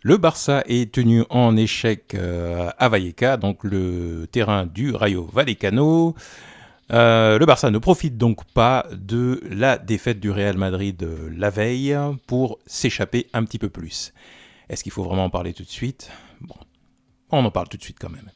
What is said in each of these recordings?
Le Barça est tenu en échec à Vallecas, donc le terrain du Rayo Vallecano. Le Barça ne profite donc pas de la défaite du Real Madrid la veille pour s'échapper un petit peu plus. Est-ce qu'il faut vraiment en parler tout de suite? Bon, on en parle tout de suite quand même.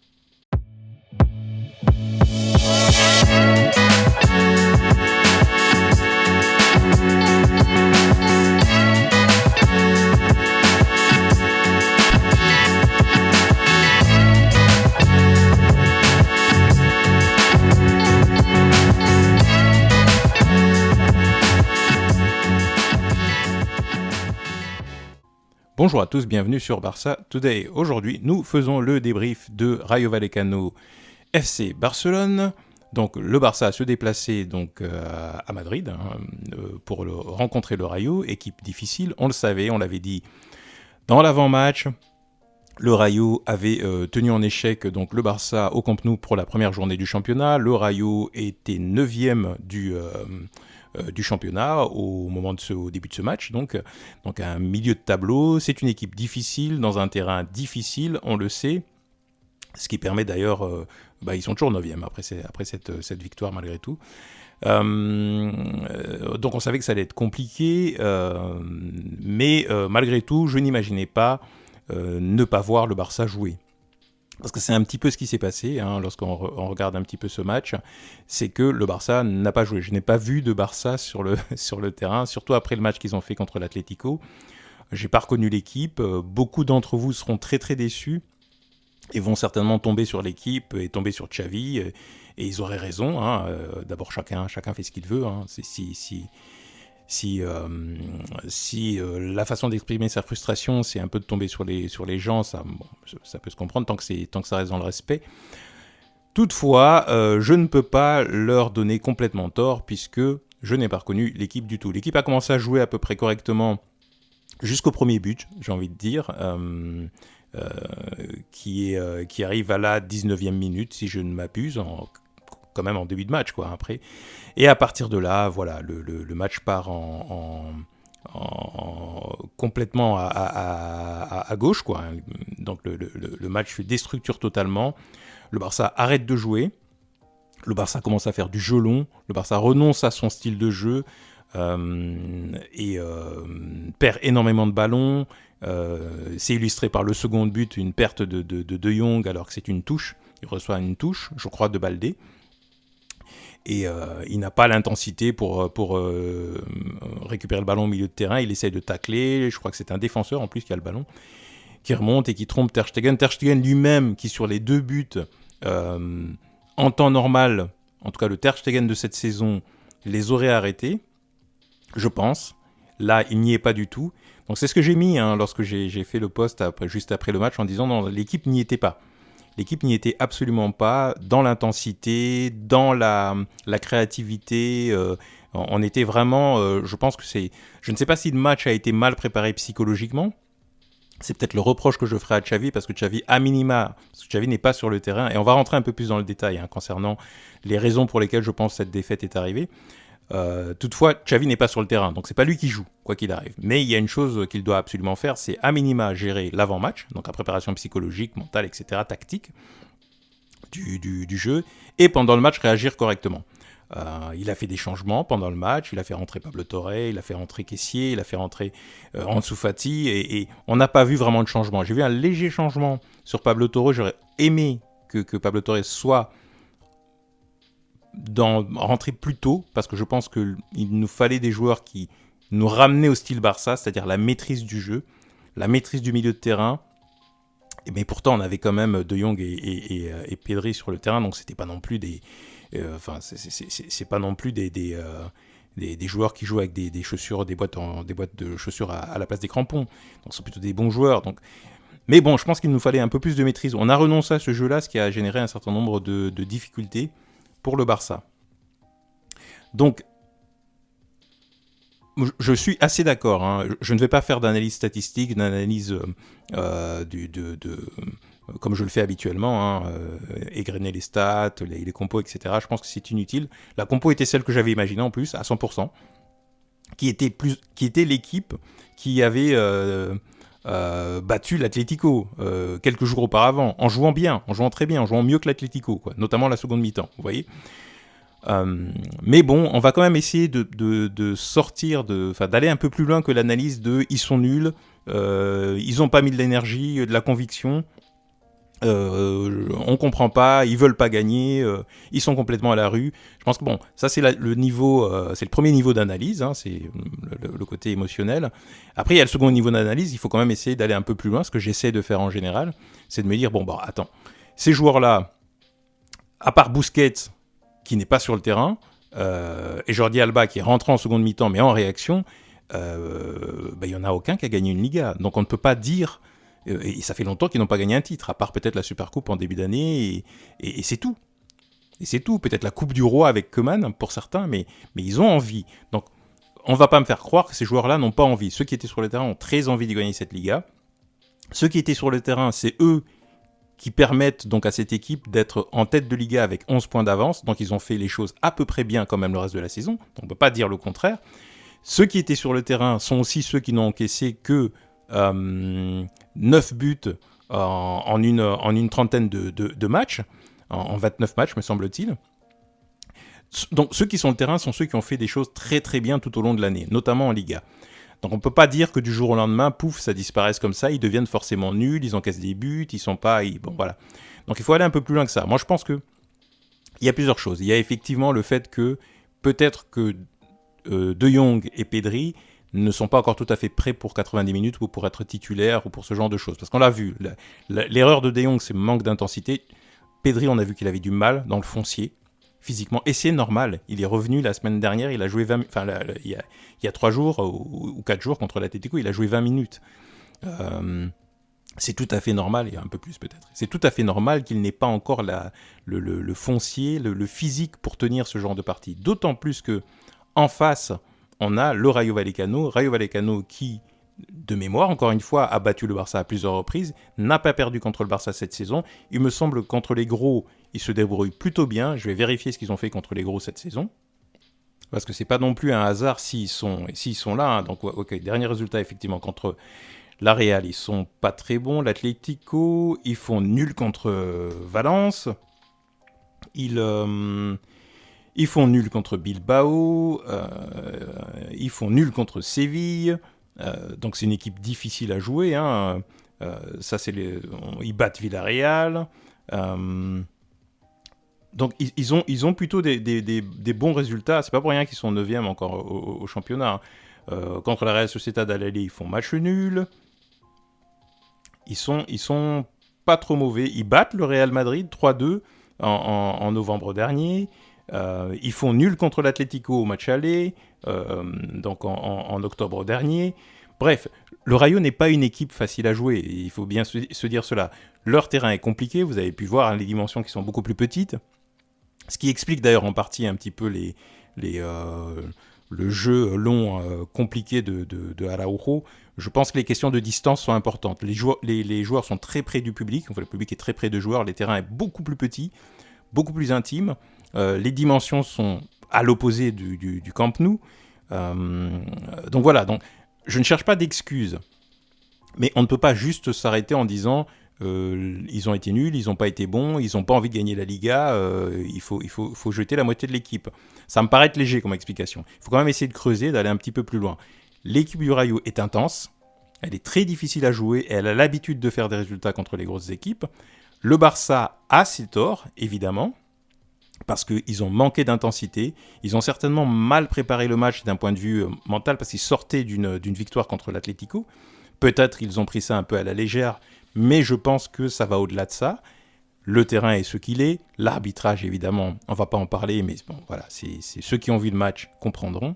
Bonjour à tous, bienvenue sur Barça Today. Aujourd'hui, nous faisons le débrief de Rayo Vallecano FC Barcelone. Donc le Barça se déplaçait donc à Madrid pour rencontrer le Rayo, équipe difficile, on le savait, on l'avait dit dans l'avant-match. Le Rayo avait tenu en échec donc le Barça au Camp Nou pour la première journée du championnat. Le Rayo était 9e du championnat au début de ce match. Donc un milieu de tableau. C'est une équipe difficile dans un terrain difficile, on le sait. Ce qui permet d'ailleurs, ils sont toujours 9e après cette victoire malgré tout. Donc on savait que ça allait être compliqué, mais malgré tout, je n'imaginais pas ne pas voir le Barça jouer. Parce que c'est un petit peu ce qui s'est passé lorsqu'on regarde un petit peu ce match, c'est que le Barça n'a pas joué. Je n'ai pas vu de Barça sur le terrain, surtout après le match qu'ils ont fait contre l'Atlético. Je n'ai pas reconnu l'équipe. Beaucoup d'entre vous seront très très déçus et vont certainement tomber sur l'équipe et tomber sur Xavi. Et ils auraient raison. D'abord, chacun fait ce qu'il veut. Si la façon d'exprimer sa frustration, c'est un peu de tomber sur les gens, ça peut se comprendre tant que ça reste dans le respect. Toutefois, je ne peux pas leur donner complètement tort puisque je n'ai pas reconnu l'équipe du tout. L'équipe a commencé à jouer à peu près correctement jusqu'au premier but, j'ai envie de dire, qui arrive à la 19e minute, si je ne m'abuse, quand même en début de match, quoi, après. Et à partir de là, voilà, le match part complètement à gauche, quoi. Donc le match se déstructure totalement. Le Barça arrête de jouer. Le Barça commence à faire du jeu long. Le Barça renonce à son style de jeu et perd énormément de ballons. C'est illustré par le second but, une perte de Jong alors que c'est une touche. Il reçoit une touche, je crois, de Baldé. Et il n'a pas l'intensité pour récupérer le ballon au milieu de terrain. Il essaye de tacler. Je crois que c'est un défenseur en plus qui a le ballon, qui remonte et qui trompe Ter Stegen. Ter Stegen lui-même, qui sur les deux buts, en temps normal, en tout cas le Ter Stegen de cette saison, les aurait arrêtés, je pense. Là, il n'y est pas du tout. Donc c'est ce que j'ai mis lorsque j'ai fait le post juste après le match en disant non, l'équipe n'y était pas. L'équipe n'y était absolument pas dans l'intensité, dans la créativité. On était vraiment, je pense que c'est... Je ne sais pas si le match a été mal préparé psychologiquement. C'est peut-être le reproche que je ferai à Xavi, parce que Xavi, à minima, parce que Xavi n'est pas sur le terrain. Et on va rentrer un peu plus dans le détail concernant les raisons pour lesquelles je pense que cette défaite est arrivée. Toutefois, Xavi n'est pas sur le terrain, donc c'est pas lui qui joue, quoi qu'il arrive. Mais il y a une chose qu'il doit absolument faire, c'est à minima gérer l'avant-match, donc la préparation psychologique, mentale, etc., tactique du jeu, et pendant le match réagir correctement. Il a fait des changements pendant le match, il a fait rentrer Pablo Torre, il a fait rentrer Kessié, il a fait rentrer Ansu Fati, et on n'a pas vu vraiment de changement. J'ai vu un léger changement sur Pablo Torre, j'aurais aimé que Pablo Torre soit rentrer plus tôt, parce que je pense qu'il nous fallait des joueurs qui nous ramenaient au style Barça, c'est-à-dire la maîtrise du jeu, la maîtrise du milieu de terrain. Mais pourtant, on avait quand même De Jong et Pedri sur le terrain, donc c'était pas non plus c'est pas non plus des joueurs qui jouent avec des chaussures, des boîtes de chaussures à la place des crampons. Donc, ce sont plutôt des bons joueurs. Donc, mais bon, je pense qu'il nous fallait un peu plus de maîtrise. On a renoncé à ce jeu-là, ce qui a généré un certain nombre de difficultés pour le Barça. Donc, je suis assez d'accord. Je ne vais pas faire d'analyse statistique, d'analyse comme je le fais habituellement, égrener les stats, les compos, etc. Je pense que c'est inutile. La compo était celle que j'avais imaginée en plus, à 100%, qui était l'équipe qui avait battu l'Atlético quelques jours auparavant, en jouant bien, en jouant très bien, en jouant mieux que l'Atlético, quoi, notamment la seconde mi-temps, vous voyez. Mais bon, on va quand même essayer de sortir, d'aller un peu plus loin que l'analyse de ils sont nuls, ils n'ont pas mis de l'énergie, de la conviction. On comprend pas, ils veulent pas gagner, ils sont complètement à la rue. Je pense que bon, ça c'est le niveau, c'est le premier niveau d'analyse, hein, c'est le côté émotionnel. Après il y a le second niveau d'analyse, il faut quand même essayer d'aller un peu plus loin. Ce que j'essaie de faire en général, c'est de me dire bon bah attends, ces joueurs-là, à part Busquets qui n'est pas sur le terrain et Jordi Alba qui est rentré en seconde mi-temps mais en réaction, il y en a aucun qui a gagné une Liga. Donc on ne peut pas dire et ça fait longtemps qu'ils n'ont pas gagné un titre, à part peut-être la Supercoupe en début d'année, et c'est tout. Et c'est tout. Peut-être la Coupe du Roi avec Koeman pour certains, mais ils ont envie. Donc, on ne va pas me faire croire que ces joueurs-là n'ont pas envie. Ceux qui étaient sur le terrain ont très envie de gagner cette Liga. Ceux qui étaient sur le terrain, c'est eux qui permettent donc à cette équipe d'être en tête de Liga avec 11 points d'avance. Donc, ils ont fait les choses à peu près bien quand même le reste de la saison. Donc, on ne peut pas dire le contraire. Ceux qui étaient sur le terrain sont aussi ceux qui n'ont encaissé que 9 buts en une trentaine de matchs, en 29 matchs me semble-t-il. Donc ceux qui sont sur le terrain sont ceux qui ont fait des choses très très bien tout au long de l'année, notamment en Liga. Donc on ne peut pas dire que du jour au lendemain, pouf, ça disparaisse comme ça, ils deviennent forcément nuls, ils encaissent des buts, ils sont pas... Bon voilà. Donc il faut aller un peu plus loin que ça. Moi je pense que il y a plusieurs choses. Il y a effectivement le fait que peut-être que De Jong et Pedri ne sont pas encore tout à fait prêts pour 90 minutes ou pour être titulaires ou pour ce genre de choses. Parce qu'on l'a vu, l'erreur de De Jong, c'est le manque d'intensité. Pedri, on a vu qu'il avait du mal dans le foncier, physiquement. Et c'est normal. Il est revenu la semaine dernière, il a joué 20... Enfin, il y a 3 jours ou 4 jours contre l'Atlético, il a joué 20 minutes. C'est tout à fait normal, et un peu plus peut-être. C'est tout à fait normal qu'il n'ait pas encore le foncier, le physique pour tenir ce genre de partie. D'autant plus que en face, on a le Rayo Vallecano qui, de mémoire, encore une fois, a battu le Barça à plusieurs reprises, n'a pas perdu contre le Barça cette saison. Il me semble que contre les gros, ils se débrouillent plutôt bien. Je vais vérifier ce qu'ils ont fait contre les gros cette saison. Parce que c'est pas non plus un hasard s'ils sont là. Hein. Donc, ok, dernier résultat, effectivement, contre la Real, ils sont pas très bons. L'Atlético, ils font nul contre Valence. Ils font nul contre Bilbao, ils font nul contre Séville, donc c'est une équipe difficile à jouer. Hein. Ils battent Villarreal. Donc ils ont plutôt des bons résultats. C'est pas pour rien qu'ils sont 9e encore au championnat. Contre la Real Sociedad à l'aller, ils font match nul. Ils sont pas trop mauvais. Ils battent le Real Madrid 3-2 en novembre dernier. Ils font nul contre l'Atlético au match aller, donc en octobre dernier. Bref, le Rayo n'est pas une équipe facile à jouer, il faut bien se dire cela. Leur terrain est compliqué, vous avez pu voir hein, les dimensions qui sont beaucoup plus petites, ce qui explique d'ailleurs en partie un petit peu le jeu long compliqué de Araujo. Je pense que les questions de distance sont importantes. Les joueurs sont très près du public, enfin, le public est très près de joueurs, les terrains est beaucoup plus petit, beaucoup plus intime. Les dimensions sont à l'opposé du Camp Nou. Donc voilà, donc, je ne cherche pas d'excuses. Mais on ne peut pas juste s'arrêter en disant ils ont été nuls, ils n'ont pas été bons, ils n'ont pas envie de gagner la Liga, il faut jeter la moitié de l'équipe. Ça me paraît être léger comme explication. Il faut quand même essayer de creuser, d'aller un petit peu plus loin. L'équipe du Rayo est intense, elle est très difficile à jouer, et elle a l'habitude de faire des résultats contre les grosses équipes. Le Barça a ses torts, évidemment, parce qu'ils ont manqué d'intensité. Ils ont certainement mal préparé le match d'un point de vue mental, parce qu'ils sortaient d'une victoire contre l'Atlético. Peut-être ils ont pris ça un peu à la légère, mais je pense que ça va au-delà de ça. Le terrain est ce qu'il est. L'arbitrage, évidemment, on ne va pas en parler, mais bon, voilà, c'est ceux qui ont vu le match comprendront.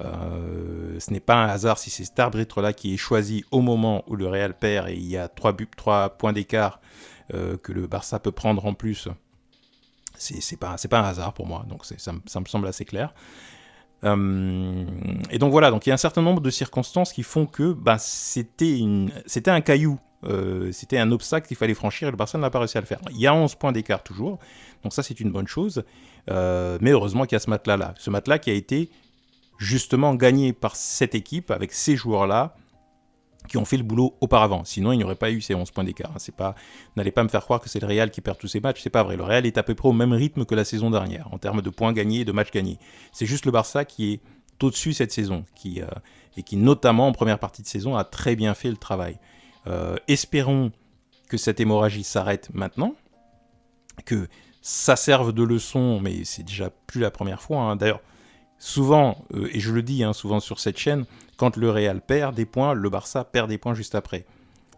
Ce n'est pas un hasard si c'est cet arbitre-là qui est choisi au moment où le Real perd et il y a 3 points d'écart que le Barça peut prendre en plus. C'est pas un hasard pour moi, donc ça me semble assez clair. Et donc voilà, donc il y a un certain nombre de circonstances qui font que c'était un caillou, c'était un obstacle qu'il fallait franchir et le Barça n'a pas réussi à le faire. Il y a 11 points d'écart toujours, donc ça c'est une bonne chose, mais heureusement qu'il y a ce matelas qui a été justement gagné par cette équipe avec ces joueurs-là qui ont fait le boulot auparavant. Sinon, il n'y aurait pas eu ces 11 points d'écart. N'allez pas me faire croire que c'est le Real qui perd tous ses matchs. C'est pas vrai. Le Real est à peu près au même rythme que la saison dernière, en termes de points gagnés et de matchs gagnés. C'est juste le Barça qui est au-dessus cette saison, et qui, notamment en première partie de saison, a très bien fait le travail. Espérons que cette hémorragie s'arrête maintenant, que ça serve de leçon, mais c'est déjà plus la première fois. Hein. D'ailleurs, souvent, et je le dis souvent sur cette chaîne, quand le Real perd des points, le Barça perd des points juste après.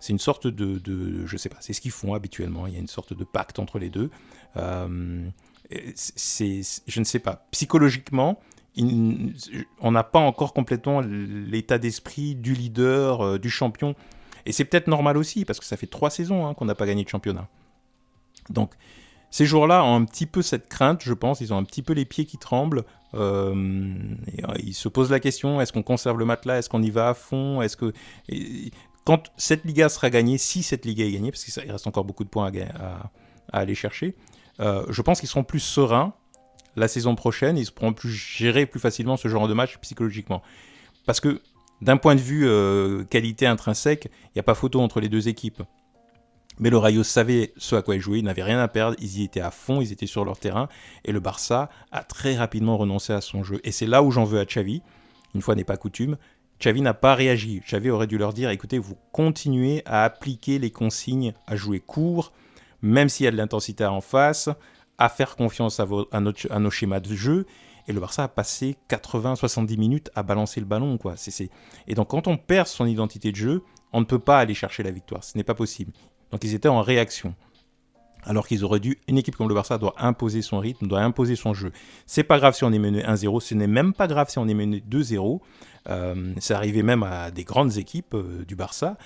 C'est une sorte je sais pas, c'est ce qu'ils font habituellement. Il y a une sorte de pacte entre les deux. Je ne sais pas. Psychologiquement, on n'a pas encore complètement l'état d'esprit du leader, du champion. Et c'est peut-être normal aussi, parce que ça fait 3 saisons qu'on n'a pas gagné de championnat. Donc, ces joueurs-là ont un petit peu cette crainte, je pense. Ils ont un petit peu les pieds qui tremblent. Ils se posent la question, est-ce qu'on conserve le matelas? Est-ce qu'on y va à fond? Quand cette Liga sera gagnée, si cette Liga est gagnée, parce qu'il reste encore beaucoup de points à aller chercher, je pense qu'ils seront plus sereins la saison prochaine. Ils pourront gérer plus facilement ce genre de match psychologiquement. Parce que d'un point de vue qualité intrinsèque, il n'y a pas photo entre les deux équipes. Mais le Rayo savait ce à quoi ils jouaient, ils n'avaient rien à perdre, ils y étaient à fond, ils étaient sur leur terrain, et le Barça a très rapidement renoncé à son jeu. Et c'est là où j'en veux à Xavi, une fois n'est pas coutume. Xavi n'a pas réagi. Xavi aurait dû leur dire, écoutez, vous continuez à appliquer les consignes, à jouer court, même s'il y a de l'intensité en face, à faire confiance à nos schémas de jeu. Et le Barça a passé 80-70 minutes à balancer le ballon, quoi. Et donc quand on perd son identité de jeu, on ne peut pas aller chercher la victoire, ce n'est pas possible. Donc ils étaient en réaction. Alors qu'ils auraient dû, une équipe comme le Barça doit imposer son rythme, doit imposer son jeu. C'est pas grave si on est mené 1-0, ce n'est même pas grave si on est mené 2-0. C'est arrivé même à des grandes équipes du Barça.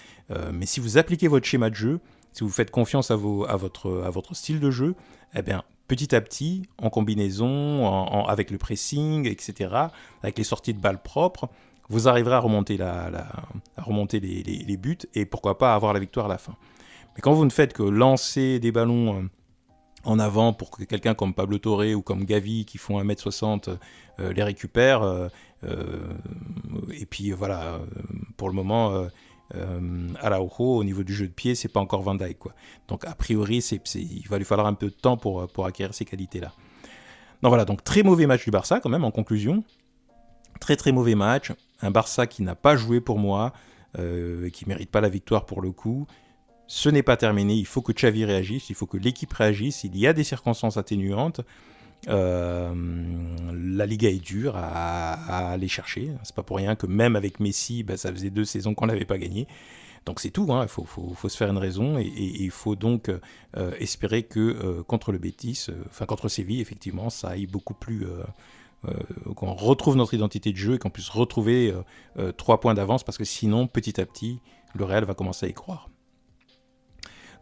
Mais si vous appliquez votre schéma de jeu, si vous faites confiance à votre style de jeu, eh bien, petit à petit, en combinaison, avec le pressing, etc., avec les sorties de balles propres, vous arriverez à remonter, les buts et pourquoi pas avoir la victoire à la fin. Mais quand vous ne faites que lancer des ballons en avant pour que quelqu'un comme Pablo Torre ou comme Gavi qui font 1m60 les récupère, et puis voilà, pour le moment, Araujo, au niveau du jeu de pied, c'est pas encore Van Dijk, quoi. Donc a priori, il va lui falloir un peu de temps pour acquérir ces qualités-là. Donc voilà, donc très mauvais match du Barça quand même en conclusion. Très très mauvais match. Un Barça qui n'a pas joué pour moi, qui ne mérite pas la victoire pour le coup. Ce n'est pas terminé, il faut que Xavi réagisse, il faut que l'équipe réagisse, il y a des circonstances atténuantes. La Liga est dure à aller chercher, c'est pas pour rien que même avec Messi, ça faisait 2 saisons qu'on n'avait pas gagné. Donc c'est tout, il faut se faire une raison et il faut donc espérer que contre le Betis, contre Séville, effectivement, ça aille beaucoup plus... qu'on retrouve notre identité de jeu et qu'on puisse retrouver 3 points d'avance parce que sinon, petit à petit, le Real va commencer à y croire.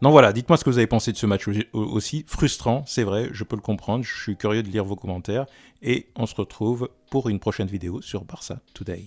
Donc voilà, dites-moi ce que vous avez pensé de ce match aussi. Frustrant, c'est vrai, je peux le comprendre. Je suis curieux de lire vos commentaires. Et on se retrouve pour une prochaine vidéo sur Barça Today.